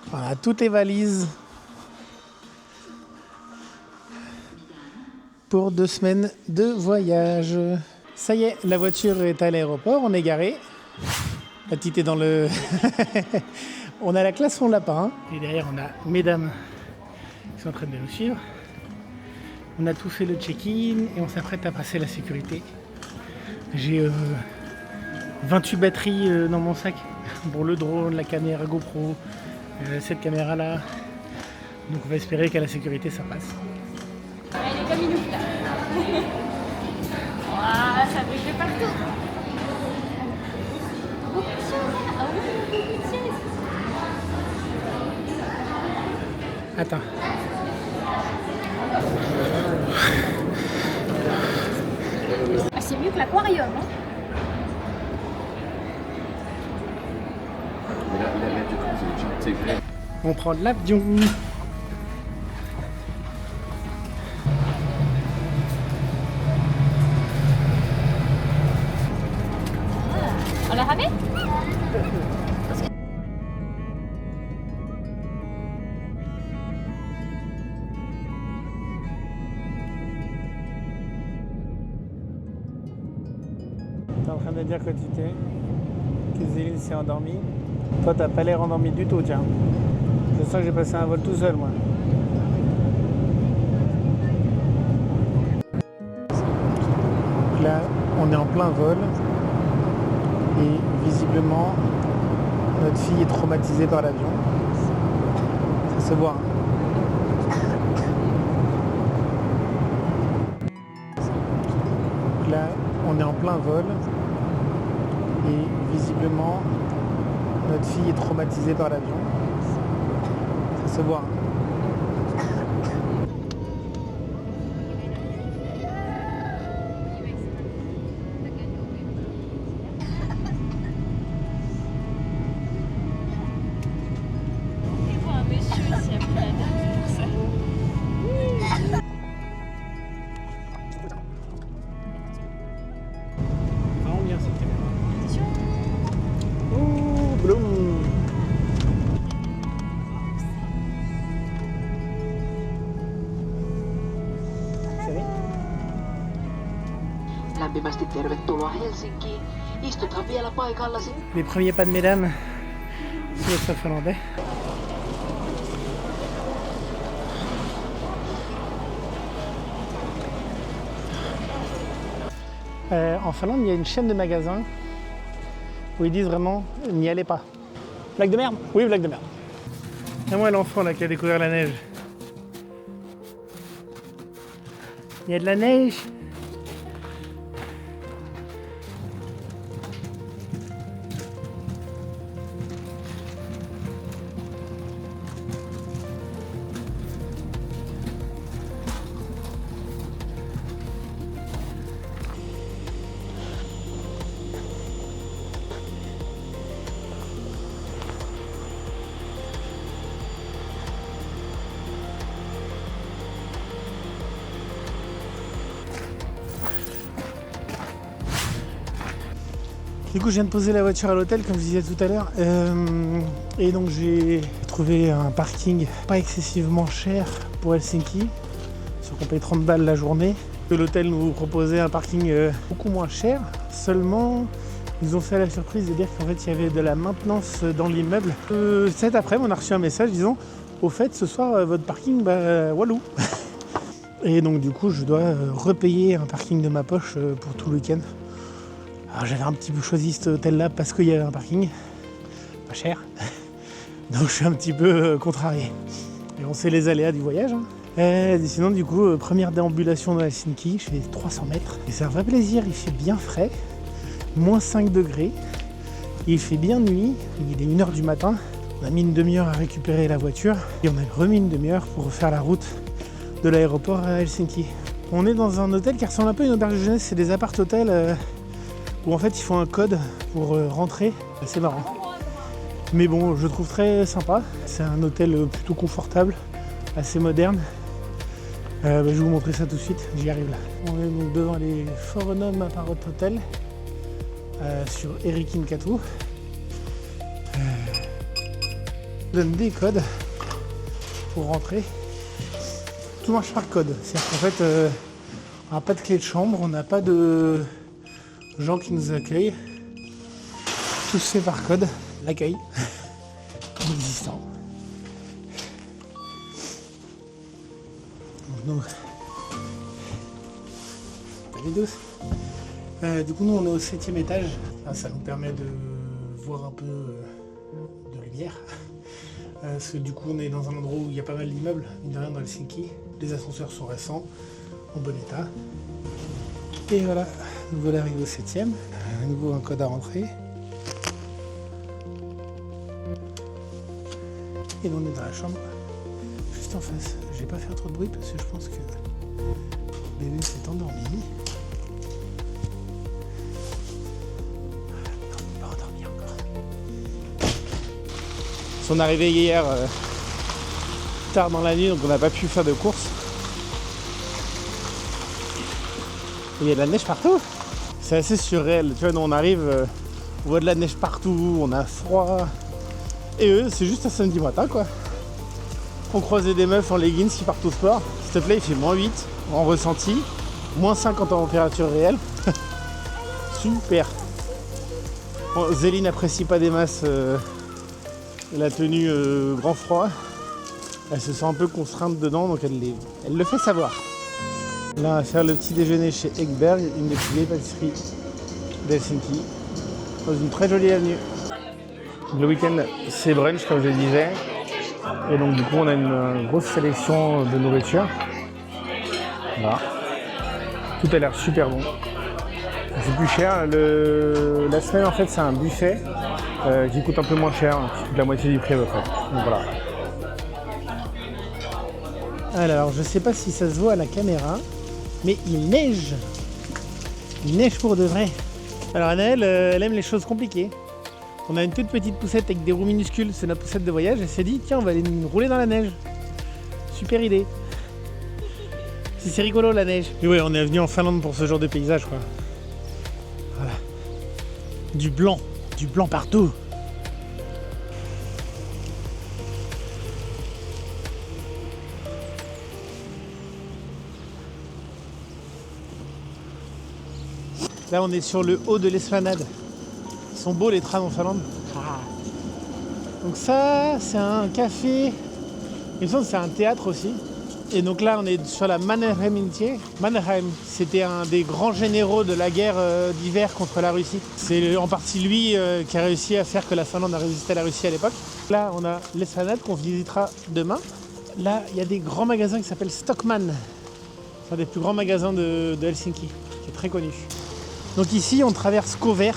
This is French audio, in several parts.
Voilà, toutes les valises pour 2 semaines de voyage. Ça y est, la voiture est à l'aéroport, on est garé. La petite est dans le... On a la classe fond lapin. Et derrière, on a mesdames qui sont en train de nous suivre. On a tout fait le check-in et on s'apprête à passer la sécurité. J'ai 28 batteries dans mon sac pour le drone, la caméra GoPro, cette caméra-là. Donc on va espérer qu'à la sécurité, ça passe. Elle est comme une ouf là. Ouah, ça brille partout. Attends. Ah, c'est mieux que l'aquarium. Hein. On prend l'avion. On l'a ramé? T'es en train de dire que Zéline s'est endormie. Toi, t'as pas l'air endormi du tout, tiens. Je sens que j'ai passé un vol tout seul, moi. Là, on est en plein vol. Et visiblement, notre fille est traumatisée par l'avion. Ça se voit. Là, on est en plein vol. Et visiblement, notre fille est traumatisée par l'avion. Ça se voit. Et voir un monsieur ici a pris la dame pour ça. Vraiment bien cette caméra. Attention. Oh, bloum. Lämpimästi tervetuloa Helsinkiin. Istuthan vielä paikallasi. Les premiers pas de mesdames sur le sol finlandais. En Finlande, il y a une chaîne de magasins où ils disent vraiment n'y allez pas. Blague de merde? Oui, blague de merde. Et moi, l'enfant là qui a découvert la neige. Il y a de la neige. Du coup, je viens de poser la voiture à l'hôtel, comme je disais tout à l'heure. Et donc, j'ai trouvé un parking pas excessivement cher pour Helsinki. Sur qu'on paye 30 balles la journée. L'hôtel nous proposait un parking beaucoup moins cher. Seulement, ils ont fait la surprise de dire qu'en fait, il y avait de la maintenance dans l'immeuble. Cet après-midi, on a reçu un message disant « Au fait, ce soir, votre parking, walou !» Et donc, du coup, je dois repayer un parking de ma poche pour tout le week-end. Alors j'avais un petit peu choisi cet hôtel-là parce qu'il y avait un parking pas cher, donc je suis un petit peu contrarié. Et on sait les aléas du voyage. Et sinon du coup, première déambulation dans Helsinki, je fais 300 mètres. Et c'est un vrai plaisir, il fait bien frais, moins 5 degrés, il fait bien nuit, il est 1h du matin. On a mis une demi-heure à récupérer la voiture et on a remis une demi-heure pour refaire la route de l'aéroport à Helsinki. On est dans un hôtel qui ressemble un peu à une auberge de jeunesse, c'est des appart-hôtels où en fait ils font un code pour rentrer, c'est marrant. Mais bon, je trouve très sympa, c'est un hôtel plutôt confortable, assez moderne. Je vais vous montrer ça tout de suite, j'y arrive là. On est donc devant les Forenum Apparot Hotel sur Erikinkatu. donne des codes pour rentrer. Tout marche par code. C'est-à-dire qu'en fait, on n'a pas de clé de chambre, on n'a pas de gens qui nous accueillent. Tout se fait par code. L'accueil existant. Donc, salut douce. Du coup, nous on est au 7e étage. Ça nous permet de voir un peu de lumière. Parce que du coup, on est dans un endroit où il y a pas mal d'immeubles, mine de rien, dans Helsinki. Les ascenseurs sont récents, en bon état. Et voilà, nous voilà arrivés au 7e. À nouveau un code à rentrer. Et nous on est dans la chambre, juste en face. Je vais pas faire trop de bruit parce que je pense que bébé s'est endormi. Non, il va endormir encore. On est arrivé hier tard dans la nuit, donc on n'a pas pu faire de courses. Il y a de la neige partout. C'est assez surréel. Tu vois, nous on arrive, on voit de la neige partout, on a froid. Et eux, c'est juste un samedi matin quoi. On croisait des meufs en leggings qui partent au sport. S'il te plaît, il fait -8 en ressenti, -50 en température réelle. Super. Bon, Zélie n'apprécie pas des masses la tenue grand froid. Elle se sent un peu contrainte dedans, donc elle le fait savoir. Là, on va faire le petit déjeuner chez Ekberg, une des plus vieilles pâtisseries d'Helsinki, dans une très jolie avenue. Le week-end, c'est brunch, comme je le disais. Et donc, du coup, on a une grosse sélection de nourriture. Voilà. Tout a l'air super bon. C'est plus cher. La semaine, en fait, c'est un buffet qui coûte un peu moins cher, qui coûte la moitié du prix à peu près. Donc voilà. Alors, je sais pas si ça se voit à la caméra, mais il neige. Il neige pour de vrai. Alors, Anaëlle, elle aime les choses compliquées. On a une toute petite poussette avec des roues minuscules, c'est notre poussette de voyage. Elle s'est dit, tiens, on va aller rouler dans la neige. Super idée. C'est rigolo la neige. Et ouais, on est venu en Finlande pour ce genre de paysage, quoi. Voilà. Du blanc partout. Là, on est sur le haut de l'esplanade. Ils sont beaux les trams en Finlande. Ah. Donc ça, c'est un café. Il me semble que c'est un théâtre aussi. Et donc là, on est sur la Mannerheimintie. Mannerheim, c'était un des grands généraux de la guerre d'hiver contre la Russie. C'est en partie lui qui a réussi à faire que la Finlande a résisté à la Russie à l'époque. Là, on a l'esplanade qu'on visitera demain. Là, il y a des grands magasins qui s'appellent Stockmann. C'est un des plus grands magasins de Helsinki, qui est très connu. Donc ici, on traverse Kover.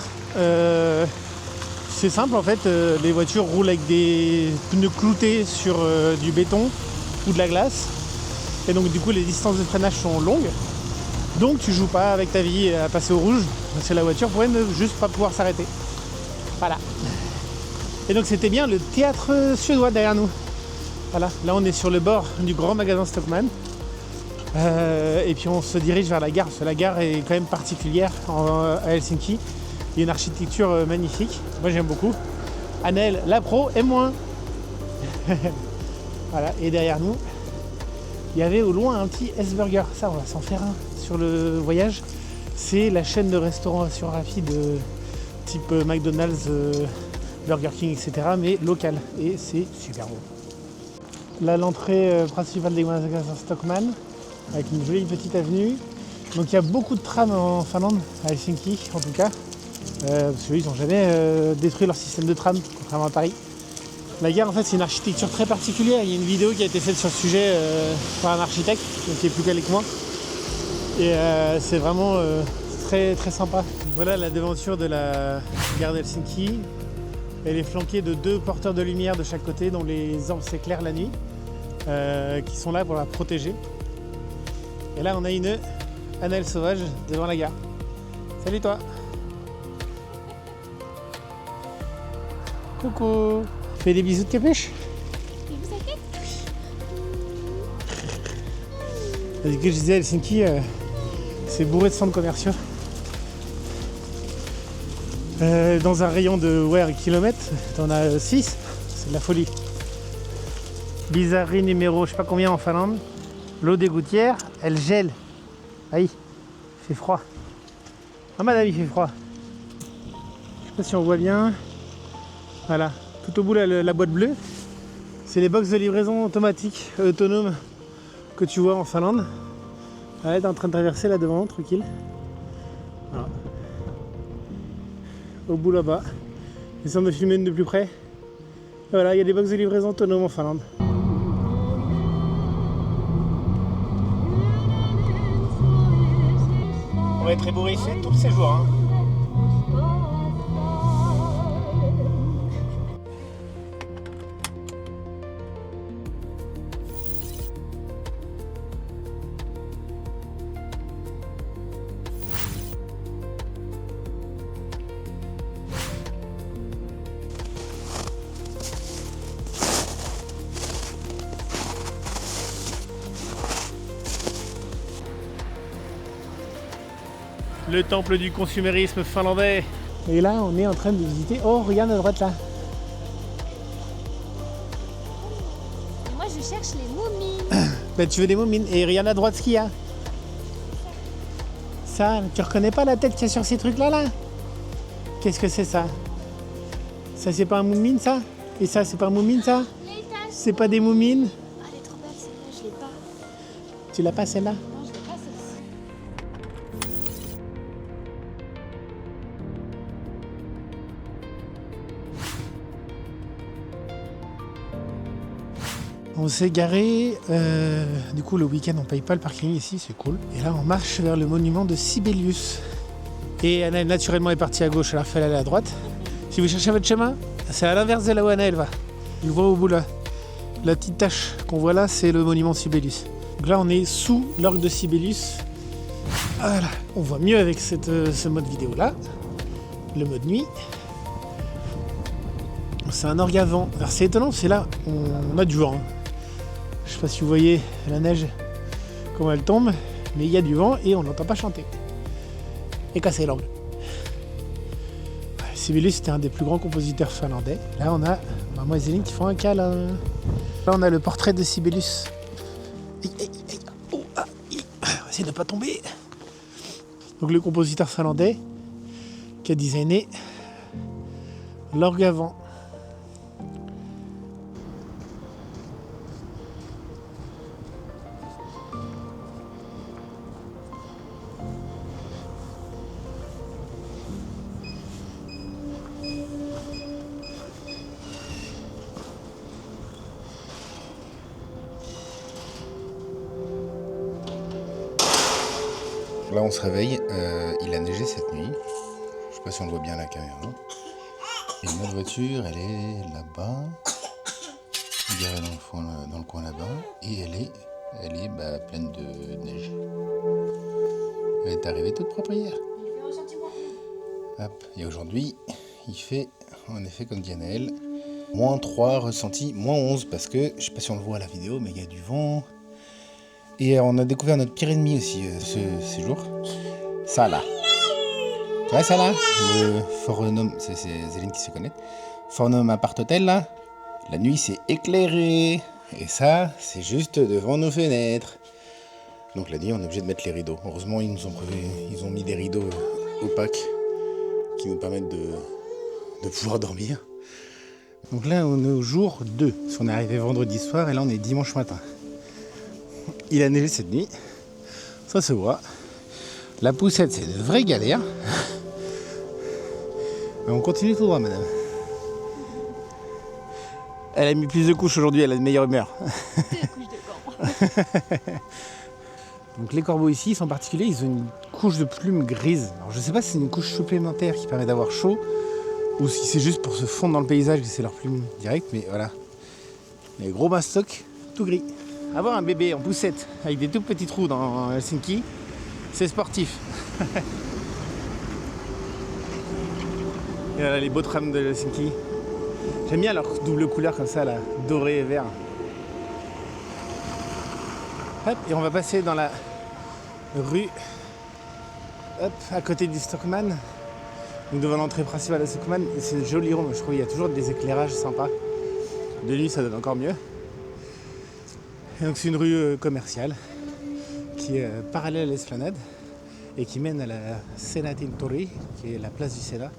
C'est simple en fait, les voitures roulent avec des pneus cloutés sur du béton ou de la glace. Et donc du coup les distances de freinage sont longues. Donc tu joues pas avec ta vie à passer au rouge, parce que la voiture pourrait ne juste pas pouvoir s'arrêter. Voilà. Et donc c'était bien le théâtre suédois derrière nous. Voilà, là on est sur le bord du grand magasin Stockmann. Et puis on se dirige vers la gare, parce que la gare est quand même particulière à Helsinki. Il y a une architecture magnifique, moi j'aime beaucoup. Anaëlle, la pro, aime moins. Voilà, et derrière nous, il y avait au loin un petit S-Burger. Ça, on va s'en faire un sur le voyage. C'est la chaîne de restauration rapide type McDonald's, Burger King, etc. mais local. Et c'est super bon. Là, l'entrée principale des magasins Stockmann, avec une jolie petite avenue. Donc il y a beaucoup de trams en Finlande, à Helsinki en tout cas. Parce qu'eux, ils n'ont jamais détruit leur système de tram, contrairement à Paris. La gare, en fait, c'est une architecture très particulière. Il y a une vidéo qui a été faite sur le sujet par un architecte, qui est plus calé que moi. Et c'est vraiment très, très sympa. Voilà la devanture de la gare d'Helsinki. Elle est flanquée de 2 porteurs de lumière de chaque côté, dont les orbes s'éclairent la nuit, qui sont là pour la protéger. Et là, on a une Anaëlle sauvage devant la gare. Salut toi! Coucou! Fais des bisous de capuche? Du coup, je disais, Helsinki, c'est bourré de centres commerciaux. Dans un rayon de 1 kilomètre, t'en as 6, c'est de la folie. Bizarrerie numéro je sais pas combien en Finlande. L'eau des gouttières, elle gèle. Aïe, il fait froid. Ah madame, il fait froid. Je sais pas si on voit bien. Voilà, tout au bout la boîte bleue. C'est les box de livraison automatique, autonomes que tu vois en Finlande. Elle est en train de traverser là devant, tranquille. Voilà. Au bout là-bas. J'essaie de filmer de plus près. Et voilà, il y a des box de livraison autonomes en Finlande. On va être ébouriffé tout le séjour. Hein. Le temple du consumérisme finlandais. Et là, on est en train de visiter. Oh, regarde à droite là. Moi, je cherche les moumines. Ben, tu veux des moumines. Et regarde à droite ce qu'il y a. Ça, tu reconnais pas la tête qu'il y a sur ces trucs-là là? Qu'est-ce que c'est ça? Ça, c'est pas un moumine ça? Et ça, c'est pas un moumine ça? C'est pas des moumines? Ah, elle est trop belle celle-là, je l'ai pas. Tu l'as pas celle-là? Non, je l'ai pas celle-ci. On s'est garé, du coup le week-end on paye pas le parking ici, c'est cool. Et là on marche vers le monument de Sibelius. Et Anna naturellement est partie à gauche alors qu'il fallait aller à droite. Si vous cherchez votre chemin, c'est à l'inverse de là où Anna elle va. Je vois au bout là. La petite tache qu'on voit là c'est le monument de Sibelius. Donc là on est sous l'orgue de Sibelius. Voilà, on voit mieux avec ce mode vidéo là. Le mode nuit. C'est un orgue à vent. Alors c'est étonnant, c'est là on a du vent. Hein. Je sais pas si vous voyez la neige, comment elle tombe, mais il y a du vent et on n'entend pas chanter. Et casser l'orgue. Sibelius c'était un des plus grands compositeurs finlandais. Là on a maman et Zéline qui font un câlin. Là on a le portrait de Sibelius. Oh, on va essayer de ne pas tomber. Donc le compositeur finlandais qui a designé l'orgue à vent. Là on se réveille, il a neigé cette nuit. Je sais pas si on le voit bien à la caméra. Et notre voiture elle est là-bas, garée dans le coin là-bas, et elle est pleine de neige. Elle est arrivée toute propre hier. Hop. Et aujourd'hui il fait en effet comme dit Anaël, -3 ressenti, -11 parce que je sais pas si on le voit à la vidéo mais il y a du vent. Et on a découvert notre pire ennemi aussi ce séjour. Ça là. Tu vois ça là? Le Fornum, c'est Zéline qui se connaît. Fornum Apart Hotel là. La nuit c'est éclairé. Et ça, c'est juste devant nos fenêtres. Donc la nuit on est obligé de mettre les rideaux. Heureusement ils ont mis des rideaux opaques qui nous permettent de pouvoir dormir. Donc là on est au jour 2. Parce qu'on est arrivé vendredi soir et là on est dimanche matin. Il a neigé cette nuit, ça se voit. La poussette, c'est une vraie galère. Mais on continue tout droit, madame. Elle a mis plus de couches aujourd'hui, elle a de meilleure humeur. Donc les corbeaux ici, ils sont particuliers, ils ont une couche de plumes grises. Alors je sais pas si c'est une couche supplémentaire qui permet d'avoir chaud ou si c'est juste pour se fondre dans le paysage et c'est leur plume directe, mais voilà. Les gros mastocs, tout gris. Avoir un bébé en poussette avec des tout petits trous dans Helsinki, c'est sportif. Et voilà les beaux trams de Helsinki. J'aime bien leur double couleur comme ça, là, doré et vert. Hop, et on va passer dans la rue, hop, à côté du Stockmann. Donc devant l'entrée principale de Stockmann, c'est une jolie rond, je trouve qu'il y a toujours des éclairages sympas. De nuit ça donne encore mieux. Et donc c'est une rue commerciale qui est parallèle à l'esplanade et qui mène à la Senatintori, qui est la place du Sénat,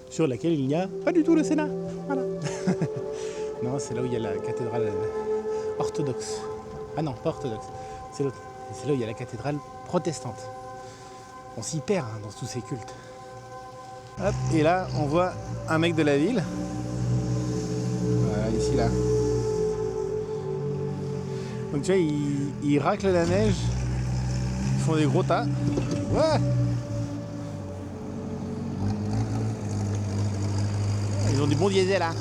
sur laquelle il n'y a pas du tout le Sénat. Voilà. Non, c'est là où il y a la cathédrale orthodoxe. Ah non, pas orthodoxe, c'est l'autre. C'est là où il y a la cathédrale protestante. On s'y perd hein, dans tous ces cultes. Hop, et là, on voit un mec de la ville. Voilà, ici, là. Donc tu vois, ils raclent la neige. Ils font des gros tas. Ouais. Ils ont du bon diesel, là.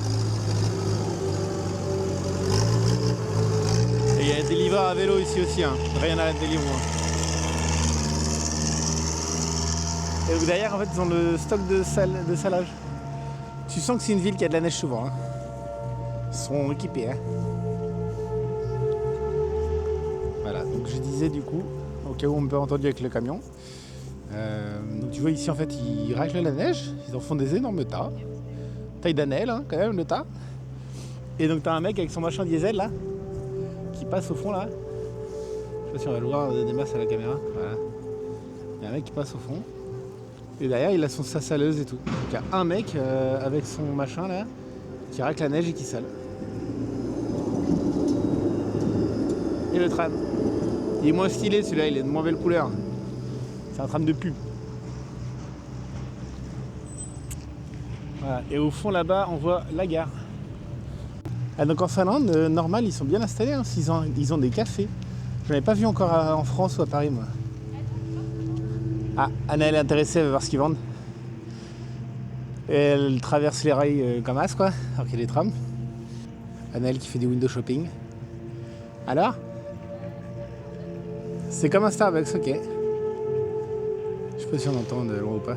Et il y a des livreurs à vélo ici aussi. Hein. Rien n'arrête des livres. Hein. Et donc derrière, en fait, ils ont le stock de salage. Tu sens que c'est une ville qui a de la neige souvent. Hein. Ils sont équipés. Hein. Voilà, donc je disais du coup, au cas où on me peut entendre avec le camion. Donc tu vois ici, en fait, ils raclent la neige. Ils en font des énormes tas. Taille d'Anel, hein, quand même, le tas. Et donc t'as un mec avec son machin diesel, là, qui passe au fond, là. Je sais pas si on va le voir des masses à la caméra. Voilà. Il y a un mec qui passe au fond. Et derrière, il a sa saleuse et tout. Donc il y a un mec avec son machin là qui racle la neige et qui sale. Et le tram. Il est moins stylé celui-là, il est de moins belle couleur. C'est un tram de pub. Voilà. Et au fond là-bas, on voit la gare. Ah, donc en Finlande, normal, ils sont bien installés. Hein. Ils ont des cafés. Je n'en ai pas vu encore en France ou à Paris, moi. Ah, Anna elle est intéressée, elle veut voir ce qu'ils vendent. Et elle traverse les rails comme as quoi, alors qu'il y a des trams. Anna elle qui fait du window shopping. Alors ? C'est comme un Starbucks, ok. Je sais pas si on entend de loin ou pas.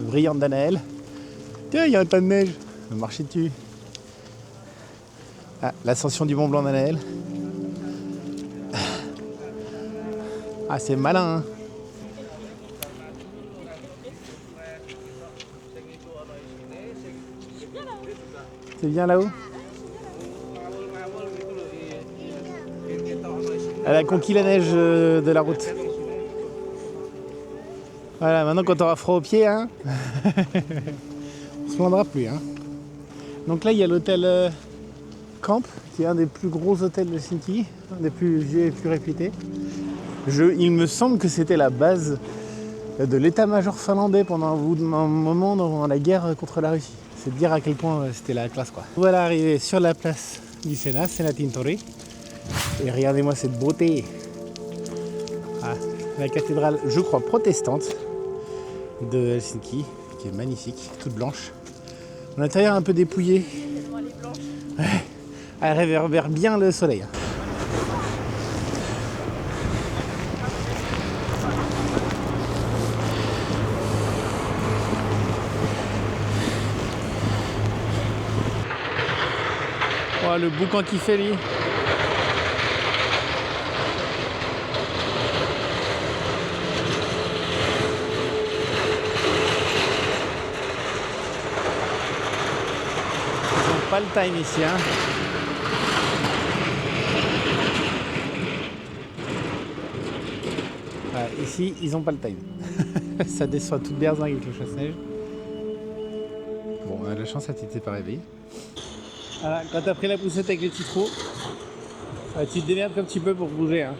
Brillante d'Anaël. Tiens, il y a un tas de neige. On va marcher dessus. Ah, l'ascension du Mont Blanc d'Anaël. Ah, c'est malin, hein. C'est bien là-haut. Elle a conquis la neige de la route. Voilà, maintenant quand on aura froid aux pieds, hein, on se plaindra plus. Hein. Donc là, il y a l'hôtel Camp, qui est un des plus gros hôtels de Helsinki, un des plus vieux et plus réputés. Il me semble que c'était la base de l'état-major finlandais pendant un moment dans la guerre contre la Russie. C'est de dire à quel point c'était la classe, quoi. Voilà, arrivé sur la place du Sénat, Senatintori. Et regardez-moi cette beauté. Ah, la cathédrale, je crois, protestante de Helsinki, qui est magnifique, toute blanche. L'intérieur un peu dépouillé. Ouais, elle réverbère bien le soleil. Oh, le boucan qui fait lui. Pas le time ici, hein. Voilà, ici, ils ont pas le time. Ça descend toute berzingue avec le chasse-neige. Bon, la chance, ça t'était pas réveillé. Voilà, quand t'as pris la poussette avec les petits trous, tu te démerdes comme tu peux pour bouger. Hein.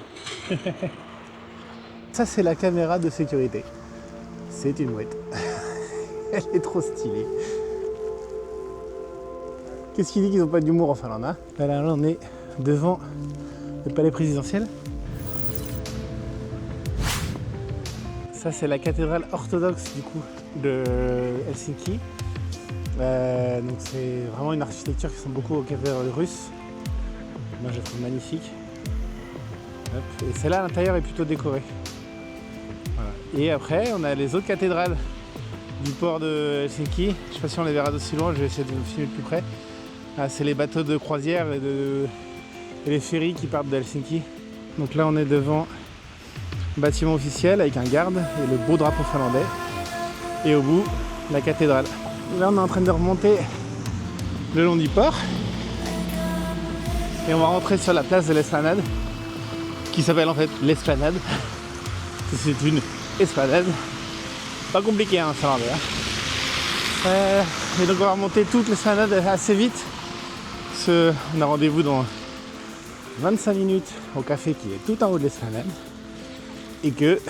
Ça, c'est la caméra de sécurité. C'est une mouette. Elle est trop stylée. Qu'est-ce qu'il dit qu'ils n'ont pas d'humour en Finlande, hein? Voilà, là on est devant le palais présidentiel. Ça c'est la cathédrale orthodoxe du coup de Helsinki. Donc c'est vraiment une architecture qui ressemble beaucoup aux cathédrales russes. Moi je la trouve magnifique. Hop. Et celle-là à l'intérieur est plutôt décorée. Voilà. Et après on a les autres cathédrales du port de Helsinki. Je ne sais pas si on les verra d'aussi loin, je vais essayer de vous filmer de plus près. Ah, c'est les bateaux de croisière et les ferries qui partent de Helsinki. Donc là on est devant un bâtiment officiel avec un garde et le beau drapeau finlandais. Et au bout, la cathédrale. Là on est en train de remonter le long du port. Et on va rentrer sur la place de l'Esplanade, qui s'appelle en fait l'Esplanade. C'est une esplanade. Pas compliqué hein, ça l'envers. Et donc on va remonter toute l'Esplanade assez vite. On a rendez-vous dans 25 minutes au café qui est tout en haut de l'Esplanade. Et que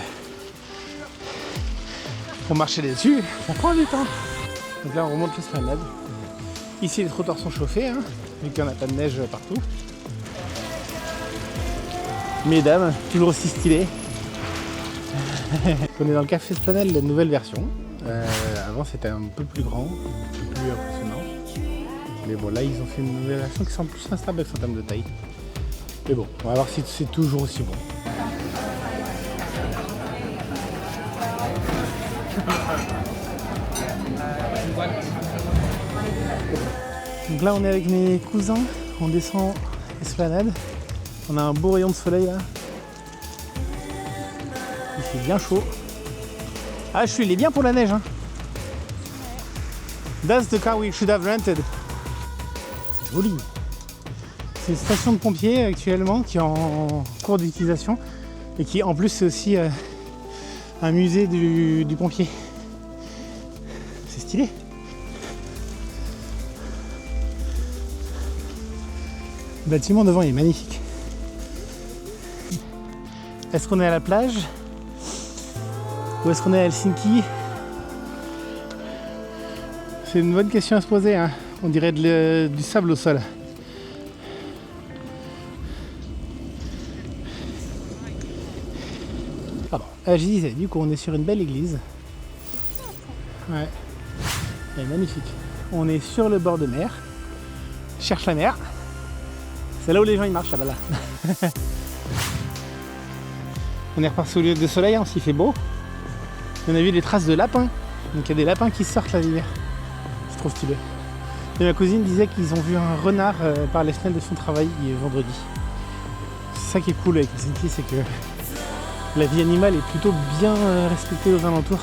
pour marcher dessus, ça prend du temps. Donc là on remonte l'Esplanade. Ici les trottoirs sont chauffés, hein, vu qu'il n'y en a pas de neige partout. Mesdames, toujours aussi stylées. On est dans le café Esplanade, la nouvelle version. Avant c'était un peu plus grand, un peu plus impressionnant. Mais bon, là ils ont fait une nouvelle version qui semble plus un Starbucks en termes de taille. Mais bon, on va voir si c'est toujours aussi bon. Donc là on est avec mes cousins, on descend Esplanade. On a un beau rayon de soleil là. Il fait bien chaud. Ah, il est bien pour la neige. Hein. That's the car we should have rented. C'est joli. C'est une station de pompiers actuellement qui est en cours d'utilisation et qui en plus c'est aussi un musée du pompier. C'est stylé. Le bâtiment devant il est magnifique. Est-ce qu'on est à la plage ou est-ce qu'on est à Helsinki? C'est une bonne question à se poser. Hein. On dirait du sable au sol. Pardon. Je disais, du coup on est sur une belle église. Ouais. Elle est magnifique. On est sur le bord de mer. Cherche la mer. C'est là où les gens ils marchent là-bas là. On est reparti au lieu de soleil, hein, s'il fait beau. On a vu des traces de lapins. Donc il y a des lapins qui sortent là l'hiver. C'est trop stylé. Et ma cousine disait qu'ils ont vu un renard par les fenêtres de son travail vendredi. C'est ça qui est cool avec Helsinki, c'est que la vie animale est plutôt bien respectée aux alentours.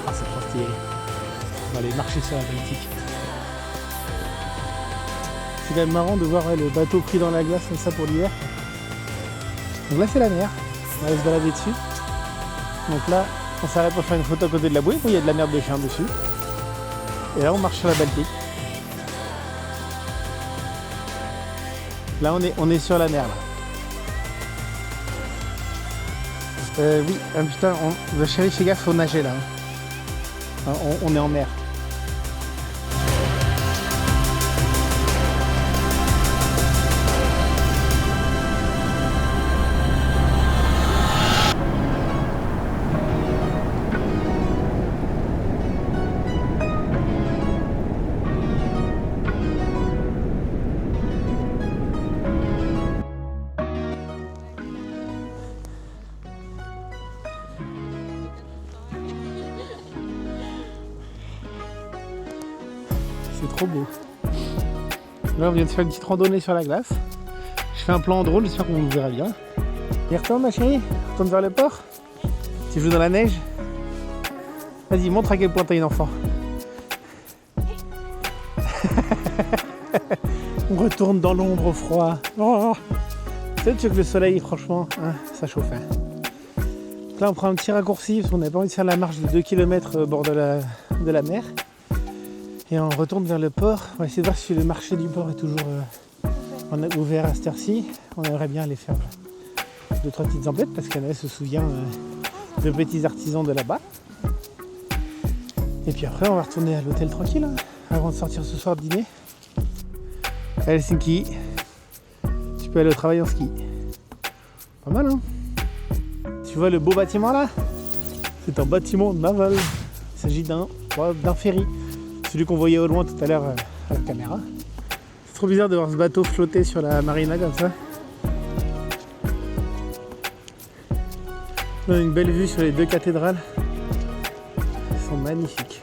Ah, c'est trop stylé. On va aller marcher sur la Baltique. C'est quand même marrant de voir le bateau pris dans la glace comme ça pour l'hiver. Donc là c'est la mer, on va aller se balader dessus. Donc là on s'arrête pour faire une photo à côté de la bouée où il y a de la merde de chien dessus. Et là on marche sur la Baltique. Là on est sur la mer là. Oui, putain, chérie fais gaffe, faut nager là. Hein. On est en mer. C'est trop beau. Là on vient de faire une petite randonnée sur la glace. Je fais un plan drôle, j'espère qu'on vous verra bien. Et retourne ma chérie, retourne vers le port. Tu joues dans la neige. Vas-y, montre à quel point t'as une enfant. On retourne dans l'ombre au froid. Oh. Peut-être que le soleil, franchement, hein, ça chauffe. Hein. Là on prend un petit raccourci parce qu'on n'a pas envie de faire la marche de 2 km au bord de la mer. Et on retourne vers le port. On va essayer de voir si le marché du port est toujours ouvert à cette heure-ci. On aimerait bien aller faire 2-3 petites emplettes parce qu'Anna se souvient de petits artisans de là-bas. Et puis après on va retourner à l'hôtel tranquille hein, avant de sortir ce soir dîner. À Helsinki. Tu peux aller au travail en ski. Pas mal hein. Tu vois le beau bâtiment là? C'est un bâtiment naval. Il s'agit d'un ferry. Celui qu'on voyait au loin tout à l'heure à la caméra. C'est trop bizarre de voir ce bateau flotter sur la marina comme ça. On a une belle vue sur les 2 cathédrales. Elles sont magnifiques.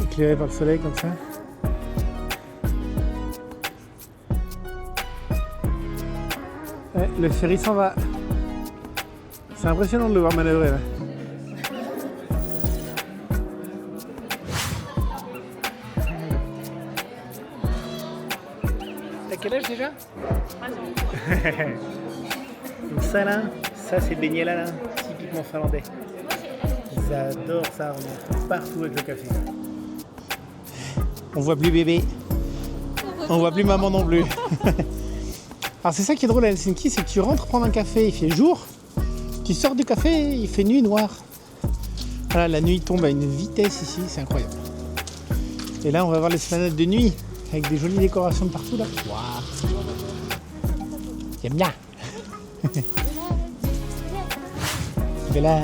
Éclairées par le soleil comme ça. Ouais, le ferry s'en va. C'est impressionnant de le voir manœuvrer là. quel âge déjà? 3 ans. Donc ça là, ça c'est beignet là, typiquement finlandais. Ils adorent ça, on en trouve partout avec le café. On voit plus bébé. On voit plus maman non plus. Alors c'est ça qui est drôle à Helsinki, c'est que tu rentres prendre un café, il fait jour. Tu sors du café, il fait nuit noire. Voilà, la nuit tombe à une vitesse ici, c'est incroyable. Et là on va voir l'esplanade de nuit, avec des jolies décorations de partout là. Waouh. J'aime bien. Là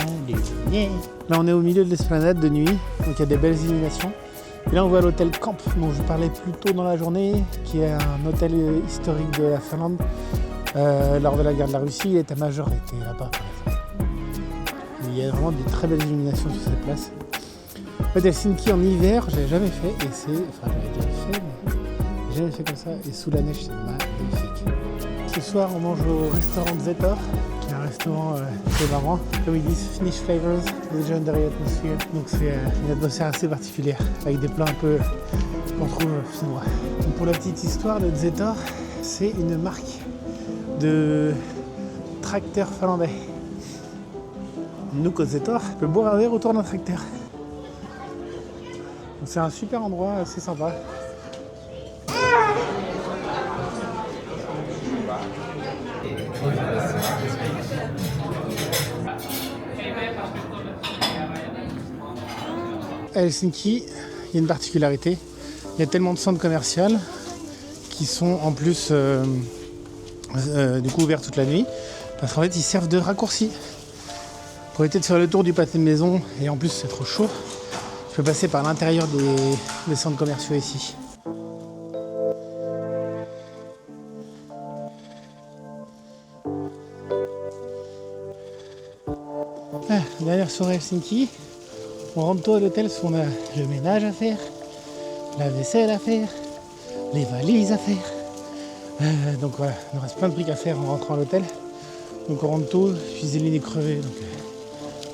on est au milieu de l'esplanade de nuit, donc il y a des belles illuminations. Et là on voit l'hôtel Camp dont je vous parlais plus tôt dans la journée, qui est un hôtel historique de la Finlande. Lors de la guerre de la Russie, l'état-major était là-bas. Il y a vraiment des très belles illuminations sur cette place. En fait, Helsinki en hiver, je l'avais jamais fait, et c'est. Enfin, j'avais déjà fait, mais jamais fait comme ça, et sous la neige, c'est magnifique. Ce soir, on mange au restaurant Zetor, qui est un restaurant très marrant. Comme ils disent, Finnish Flavors, Legendary Atmosphere. Donc, c'est une atmosphère assez particulière, avec des plats un peu qu'on trouve finnois. Donc, pour la petite histoire de Zetor, c'est une marque de tracteur finlandais. Nous, qu'au Zetor, on peut boire un verre autour d'un tracteur. Donc c'est un super endroit, assez sympa. À Helsinki, il y a une particularité. Il y a tellement de centres commerciaux qui sont en plus du coup ouverts toute la nuit. Parce qu'en fait, ils servent de raccourci. Pour éviter de faire le tour du pâté de maison, et en plus c'est trop chaud, je peux passer par l'intérieur des centres commerciaux ici. Dernière soirée à Helsinki, on rentre tôt à l'hôtel parce qu'on a le ménage à faire, la vaisselle à faire, les valises à faire. Donc voilà, il nous reste plein de trucs à faire en rentrant à l'hôtel. Donc on rentre tôt, puis Zéline est crevée, donc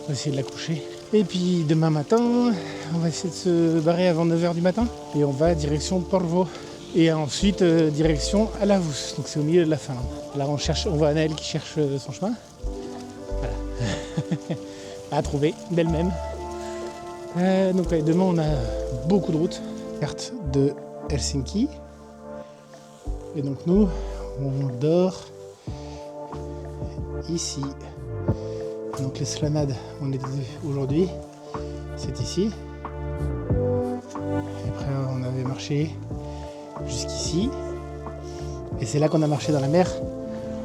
on va essayer de la coucher. Et puis demain matin, on va essayer de se barrer avant 9h du matin. Et on va direction Porvoo. Et ensuite direction Alavus, donc c'est au milieu de la Finlande. Là on voit Anaëlle qui cherche son chemin. Voilà. À trouver d'elle-même. Donc ouais, demain on a beaucoup de routes. Carte de Helsinki. Et donc nous, on dort ici. Donc l'esplanade, on est aujourd'hui, c'est ici. Et après on avait marché jusqu'ici. Et c'est là qu'on a marché dans la mer.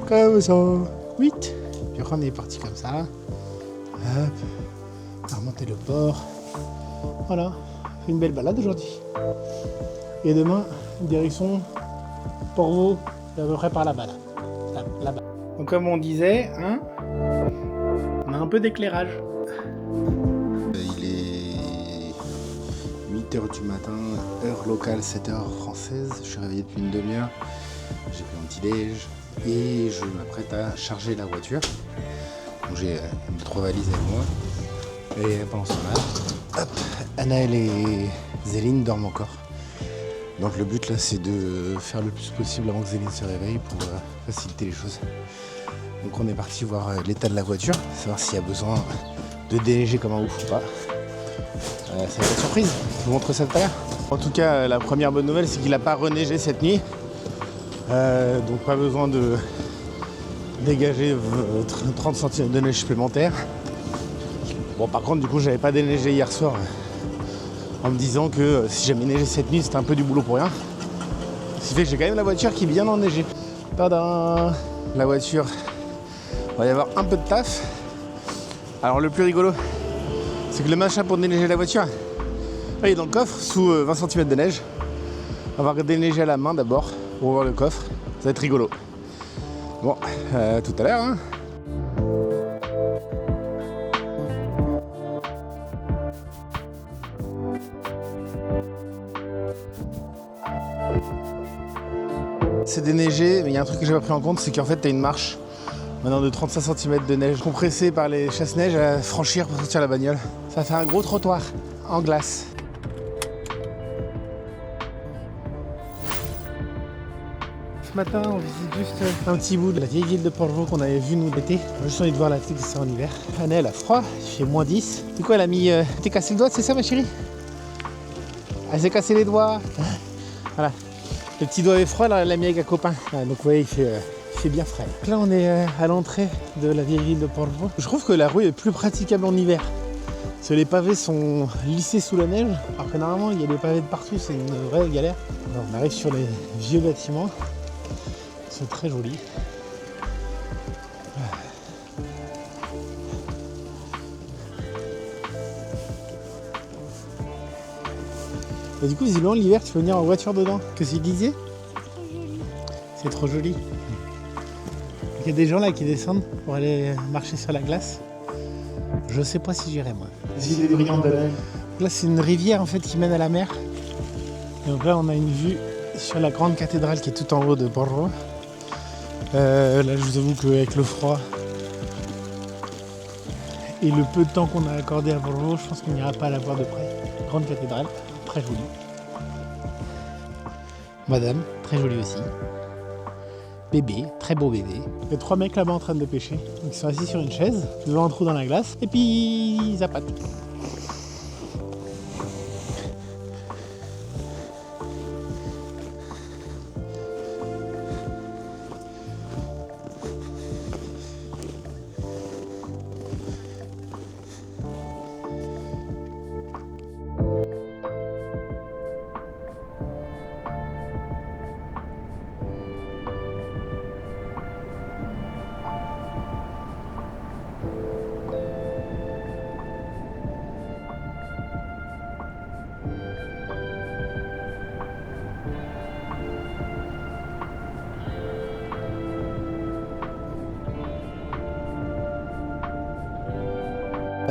Comme ça. 8. Puis après on est parti comme ça. Hop. On a remonté le port. Voilà. On fait une belle balade aujourd'hui. Et demain, direction Porvoo, à peu près par là-bas. Là-bas. Donc comme on disait, hein, on a un peu d'éclairage. Il est 8h du matin, heure locale, 7h française. Je suis réveillé depuis une demi-heure. J'ai pris mon petit déj et je m'apprête à charger la voiture. Donc j'ai 2-3 valises avec moi. Et pendant ce temps-là, hop, Anaëlle et Zéline dorment encore. Donc le but là c'est de faire le plus possible avant que Zéline se réveille pour faciliter les choses. Donc on est parti voir l'état de la voiture, savoir s'il y a besoin de déneiger comme un ouf ou pas. Ça va être une surprise, je vous montre ça tout à l'heure. En tout cas la première bonne nouvelle c'est qu'il n'a pas reneigé cette nuit. Donc pas besoin de dégager 30 cm de neige supplémentaire. Bon par contre du coup j'avais pas déneigé hier soir en me disant que si j'avais neigé cette nuit c'était un peu du boulot pour rien. Ce qui fait que j'ai quand même la voiture qui est bien enneigée. Tadam! La voiture, il va y avoir un peu de taf. Alors le plus rigolo, c'est que le machin pour déneiger la voiture, là il est dans le coffre sous 20 cm de neige. On va déneiger à la main d'abord pour voir le coffre, ça va être rigolo. Bon, tout à l'heure hein. C'est déneigé, mais il y a un truc que j'ai pas pris en compte, c'est qu'en fait tu as une marche maintenant de 35 cm de neige compressée par les chasse-neige à franchir pour sortir la bagnole. Ça fait un gros trottoir en glace. ce matin, on visite juste un petit bout de la vieille ville de Porvoo qu'on avait vu nous l'été. Juste envie de voir la petite c'est en hiver. Anne, elle a froid, il fait moins 10. Du coup, elle a mis. T'es cassé le doigt, c'est ça ma chérie? Elle s'est cassé les doigts. Voilà. Le petit doigt est froid, là, elle l'a mis avec un copain. Donc, vous voyez, il fait bien frais. Donc là, on est à l'entrée de la vieille ville de Porvoo. Je trouve que la rue est plus praticable en hiver. Parce que les pavés sont lissés sous la neige. Alors que normalement, il y a des pavés de partout, c'est une vraie galère. Alors, on arrive sur les vieux bâtiments. Ils sont très jolis. Et du coup, visiblement, l'hiver, tu peux venir en voiture dedans. Qu'est-ce qu'il disait? C'est trop joli. Il y a des gens là qui descendent pour aller marcher sur la glace. Je sais pas si j'irai moi. Là, c'est une rivière en fait qui mène à la mer. Et donc là, on a une vue sur la grande cathédrale qui est tout en haut de Porvoo. Là, je vous avoue qu'avec le froid et le peu de temps qu'on a accordé à Porvoo, je pense qu'on n'ira pas la voir de près. Grande cathédrale, très jolie. Madame, très jolie aussi. Bébé, très beau bébé. Il y a 3 mecs là-bas en train de pêcher. Donc ils sont assis sur une chaise, devant un trou dans la glace, et puis ils zappent.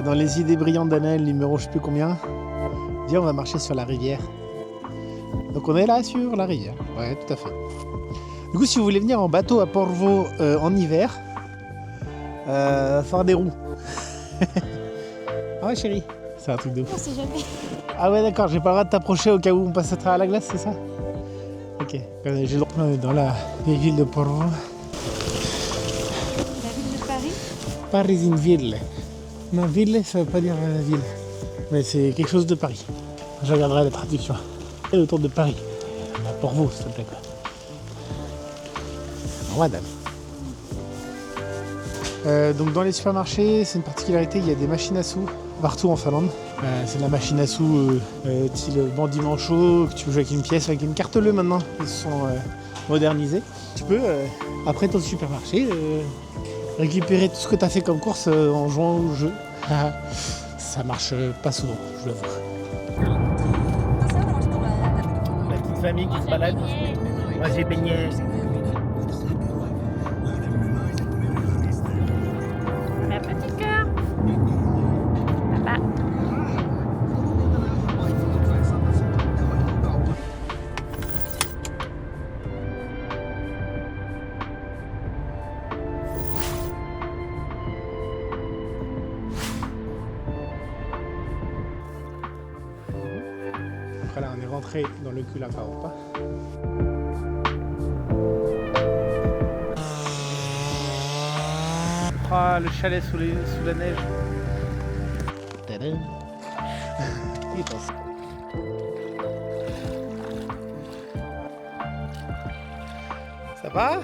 Dans les idées brillantes d'Annelle, numéro je sais plus combien, on va marcher sur la rivière. Donc on est là sur la rivière, ouais tout à fait. Du coup si vous voulez venir en bateau à Porvoo en hiver, faire des roues. Ah ouais chérie, c'est un truc de ouf. On sait jamais. Ah ouais d'accord, j'ai pas le droit de t'approcher au cas où on passe à travers la glace, c'est ça? Ok, j'ai le droit dans la vieille ville de Porvoo. La ville de Paris. Paris in ville. Non, ville, ça veut pas dire ville. Mais c'est quelque chose de Paris. Je regarderai la traduction. Et autour de Paris. À Porvoo, s'il te plaît. Oh, madame. Donc dans les supermarchés, c'est une particularité, il y a des machines à sous partout en Finlande. C'est de la machine à sous style bandit manchot, que tu peux jouer avec une pièce, avec une carte bleue maintenant. Ils se sont modernisés. Tu peux, après ton supermarché, récupérer tout ce que tu as fait comme course en jouant au jeu. Ça marche pas souvent, je l'avoue. La petite famille qui se balade. Moi j'ai baigné. La petite cœur. Papa. Après là on est rentré dans le cul à Karopa. Ah le chalet sous la neige. Tadam. Ça va?